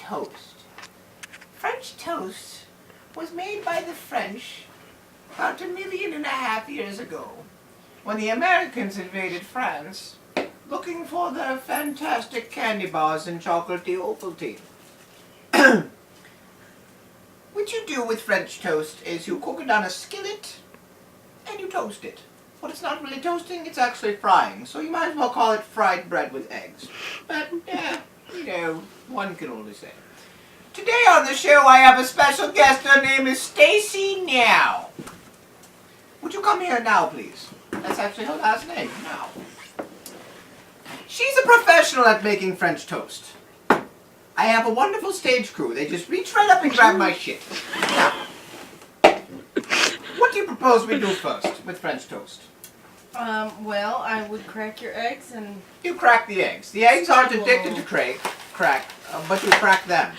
toast. French toast was made by the French about 1.5 million years ago, when the Americans invaded France, looking for their fantastic candy bars and chocolatey Ovaltine. What you do with French toast is you cook it on a skillet and you toast it. But it's not really toasting, it's actually frying, so you might as well call it fried bread with eggs. But, you know, one can only say. Today on the show I have a special guest. Her name is Stacy Now. Would you come here now, please? That's actually her last name, Now. She's a professional at making French toast. I have a wonderful stage crew. They just reach right up and grab my shit. Now, what do you propose we do first with French toast? Well, I would crack your eggs and... You crack the eggs. The eggs aren't addicted to crack, but you crack them.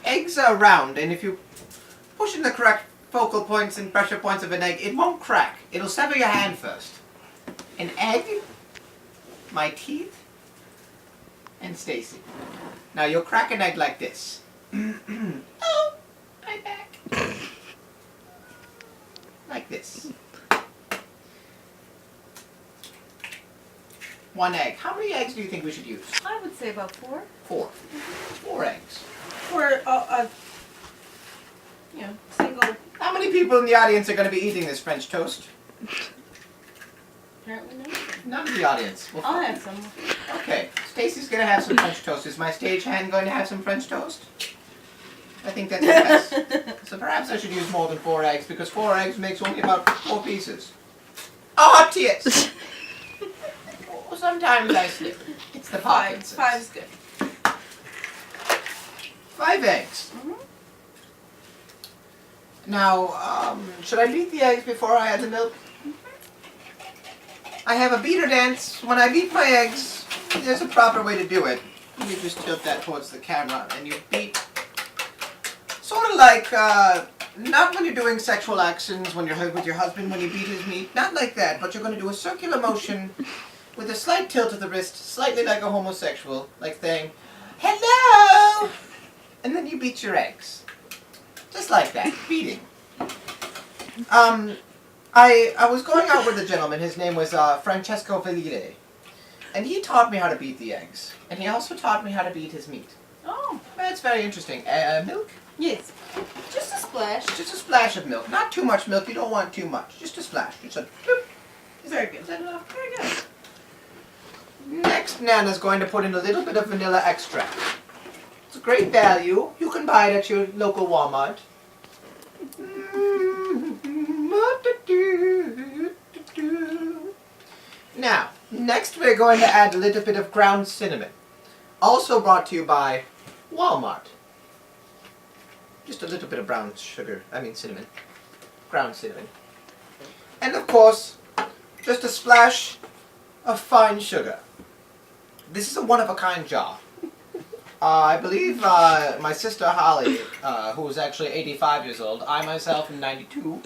Eggs are round, and if you push in the correct focal points and pressure points of an egg, it won't crack. It'll sever your hand first. An egg, my teeth, and Stacy. Now you'll crack an egg like this. Oh, my back. Like this. One egg. How many eggs do you think we should use? I would say about 4. 4. 4 eggs. For single... How many people in the audience are going to be eating this French toast? Apparently no. None of the audience. Well, I'll have some. Okay. Stacy's going to have some French toast. Is my stagehand going to have some French toast? I think that's yes. So perhaps I should use more than 4 eggs, because 4 eggs makes only about 4 pieces. Oh, tears! Oh, sometimes I slip. It's the 5. 5 is good. 5 eggs. Mm-hmm. Now, should I beat the eggs before I add the milk? I have a beater dance. When I beat my eggs, there's a proper way to do it. You just tilt that towards the camera and you beat. Sort of like, not when you're doing sexual actions when you're with your husband when you beat his meat. Not like that, but you're going to do a circular motion with a slight tilt of the wrist, slightly like a homosexual, like saying, hello! And then you beat your eggs. Just like that, beating. I was going out with a gentleman, his name was Francesco Felice, and he taught me how to beat the eggs, and he also taught me how to beat his meat. Oh. That's very interesting. Milk? Yes. Just a splash. Just a splash of milk. Not too much milk, you don't want too much. Just a splash. Just a bloop. Very good. Is that enough? Very good. Next, Nana's going to put in a little bit of vanilla extract. It's a great value. You can buy it at your local Walmart. Now, next we're going to add a little bit of ground cinnamon. Also brought to you by Walmart. Just a little bit of brown sugar, cinnamon. Ground cinnamon. And of course, just a splash of fine sugar. This is a one-of-a-kind jar. I believe my sister Holly, who is actually 85 years old, I myself am 92,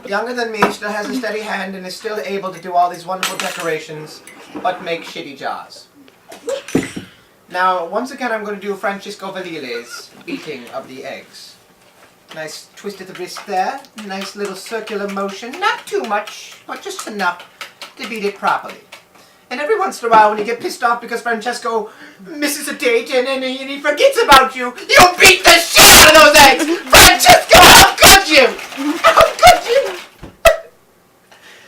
younger than me, still has a steady hand and is still able to do all these wonderful decorations, but make shitty jars. Now, once again, I'm going to do Francesco Felice's beating of the eggs. Nice twist of the wrist there, nice little circular motion, not too much, but just enough to beat it properly. And every once in a while, when you get pissed off because Francesco misses a date and he forgets about you, you beat the shit out of those eggs! Francesco, I'll cut you! I'll cut you!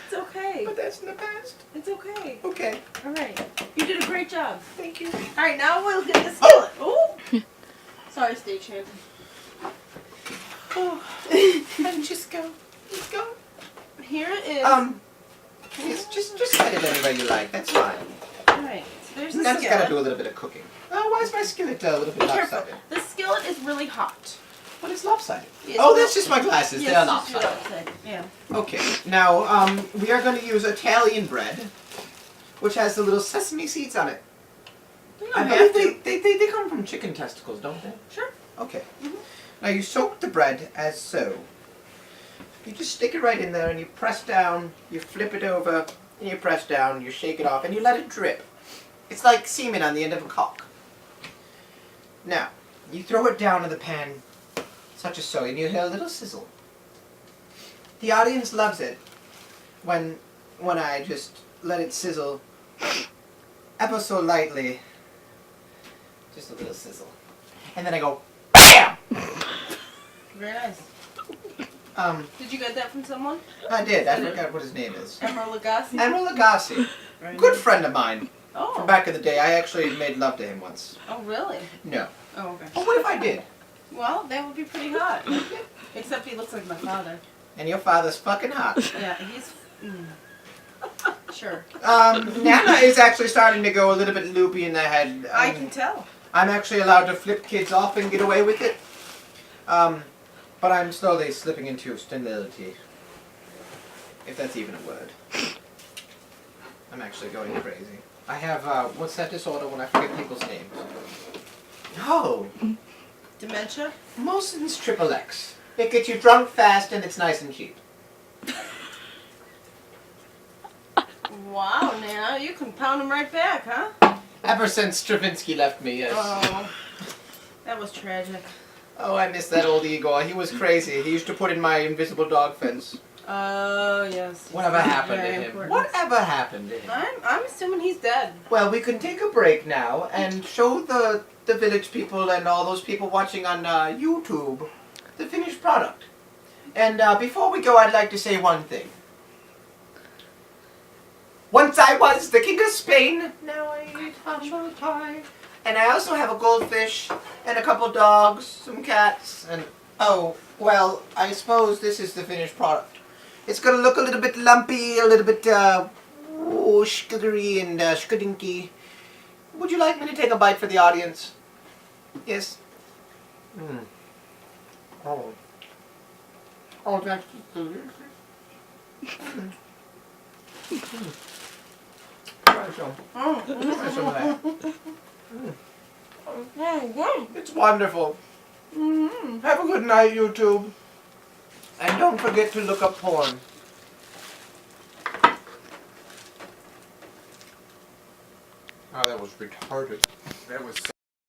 It's okay. But that's in the past. It's okay. Okay. All right. You did a great job. Thank you. All right, now we'll get the skillet. Oh! Sorry, stagehand. Oh, Francesco, let's go. Here it is. Yes, just set it anywhere you like. That's fine. Alright, so there's the Nanna's skillet. got to do a little bit of cooking. Oh, why is my skillet a little bit lopsided? The skillet is really hot. But it's lopsided. Yes, Oh, that's just my glasses. Yes, They're it's just lopsided. lopsided. Yeah. Okay, now we are going to use Italian bread, which has the little sesame seeds on it. I believe they come from chicken testicles, don't they? Sure. Okay. Now you soak the bread as so. You just stick it right in there and you press down, you flip it over, and you press down, you shake it off, and you let it drip. It's like semen on the end of a cock. Now, you throw it down in the pan, such as so, and you hear a little sizzle. The audience loves it when I just let it sizzle ever so lightly. Just a little sizzle. And then I go, BAM! Very nice. Did you get that from someone? I did. I forgot what his name is. Emerald Lagasse? Admiral Lagasse. Very Good nice. friend of mine. Oh. From back in the day. I actually made love to him once. Oh, really? No. Oh, okay. But what if I did? Well, that would be pretty hot. Except he looks like my father. And your father's fucking hot. Yeah, he's... Sure. Nana is actually starting to go a little bit loopy in the head. I can tell. I'm actually allowed to flip kids off and get away with it. But I'm slowly slipping into senility. If that's even a word. I'm actually going crazy. I have, what's that disorder when I forget people's names? No! Dementia? Molson's Triple X. It gets you drunk fast and it's nice and cheap. Wow, Nana, you can pound him right back, huh? Ever since Stravinsky left me, yes. Oh, that was tragic. Oh, I miss that old Igor. He was crazy. He used to put in my invisible dog fence. Oh, yes. Whatever happened to Very him? important. Whatever happened to him? I'm assuming he's dead. Well, we can take a break now and show the village people and all those people watching on YouTube the finished product. And before we go, I'd like to say one thing. Once I was the king of Spain, now I eat humble pie. And I also have a goldfish and a couple dogs, some cats, and oh, well, I suppose this is the finished product. It's gonna look a little bit lumpy, a little bit skittery and skidinky. Would you like me to take a bite for the audience? Yes. Oh. Oh, that's delicious. Try some. Try some of that. It's wonderful. Have a good night, YouTube. And don't forget to look up porn. Oh, that was retarded. That was so